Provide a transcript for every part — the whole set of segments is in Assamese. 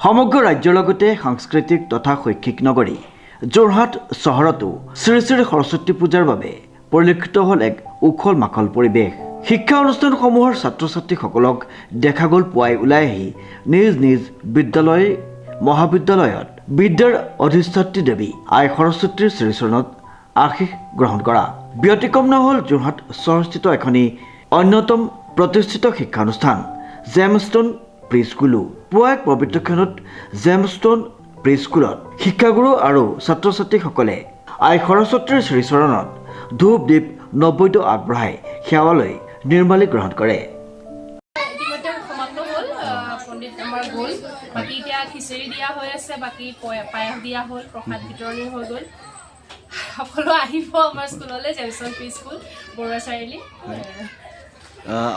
সমগ্ৰ ৰাজ্যৰ লগতে সাংস্কৃতিক তথা শৈক্ষিক নগৰী যোৰহাট চহৰতো শ্ৰী শ্ৰী সৰস্বতী পূজাৰ বাবে পৰিলক্ষিত হ'ল এক উখল মাখল পৰিৱেশ। শিক্ষা অনুষ্ঠানসমূহৰ ছাত্ৰ ছাত্ৰীসকলক দেখা গ'ল পুৱাই ওলাই আহি নিজ নিজ বিদ্যালয় মহাবিদ্যালয়ত বিদ্যাৰ অধিষ্ঠাত্ৰী দেৱী আই সৰস্বতীৰ শ্ৰীচৰণত আশীষ গ্ৰহণ কৰা। ব্যতিক্ৰম নহ'ল যোৰহাট চহৰস্থিত এখনি অন্যতম প্ৰতিষ্ঠিত শিক্ষানুষ্ঠান জেমষ্টন প্ৰি স্কুলো। পুৱা এক পবিত্ৰ ক্ষণত জেমষ্টন প্ৰি স্কুলত শিক্ষাগুৰু আৰু ছাত্ৰ ছাত্ৰীসকলে আই সৰস্বতীৰ শ্ৰীচৰণত ধূপ দীপ নৈবেদ্য আগবঢ়াই সেৱা লৈ নিৰ্মালি গ্ৰহণ কৰে। পণ্ডিত আমাৰ গ'ল, বাকী এতিয়া খিচিৰি দিয়া হৈ আছে, বাকী পায়স দিয়া হ'ল, প্ৰসাদ বিতৰণি হৈ গ'ল। সকলো আহিব আমাৰ স্কুললৈ, জেমষ্টন প্ৰি স্কুল বৰুৱা চাৰিআলি।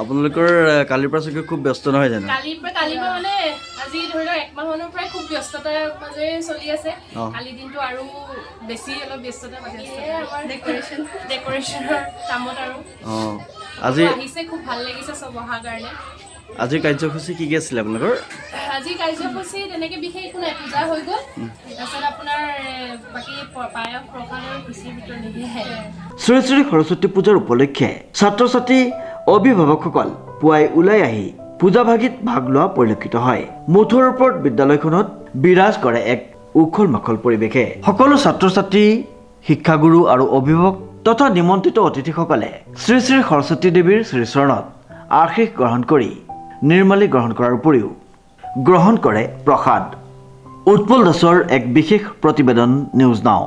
আপোনালোকৰ কালিৰ পৰা চাগে খুব ব্যস্ত নহয় জানো? কালিৰ পৰা মানে আজি ধৰি লওক একমাহমানৰ পৰাই খুব ব্যস্ততাৰ মাজেৰে চলি আছে। কালি দিনটো আৰু বেছি অলপ ব্যস্ততা বাকী আমাৰ ডেকৰেশ্যনৰ কামত আৰু আজি আহিছে, খুব ভাল লাগিছে চব অহাৰ কাৰণে। আজিৰ কাৰ্যসূচী কি আছিলে আপোনালোকৰ? আজি কাৰ্যসূচী তেনেকৈ বিশেষ একো নাই, পূজা হৈ গ'ল, তাৰপিছত আপোনাৰ বাকী পায়স প্ৰসাদ আৰু খিচিৰি বিতৰণি দিয়ে। শ্ৰী শ্ৰী সৰস্বতী পূজাৰ উপলক্ষে ছাত্ৰ ছাত্ৰী অভিভাৱকসকল পুৱাই ওলাই আহি পূজা ভাগিত ভাগ লোৱা পৰিলক্ষিত হয়। মুঠৰ ওপৰত বিদ্যালয়খনত বিৰাজ কৰে এক উখল মাখল পৰিৱেশে। সকলো ছাত্ৰ ছাত্ৰী শিক্ষাগুৰু আৰু অভিভাৱক তথা নিমন্ত্ৰিত অতিথিসকলে শ্ৰী শ্ৰী সৰস্বতী দেৱীৰ শ্ৰীচৰণত আশীষ গ্ৰহণ কৰি নিৰ্মালি গ্ৰহণ কৰাৰ উপৰিও গ্ৰহণ কৰে প্ৰসাদ। উৎপল দাসৰ এক বিশেষ প্ৰতিবেদন, নিউজ নাও।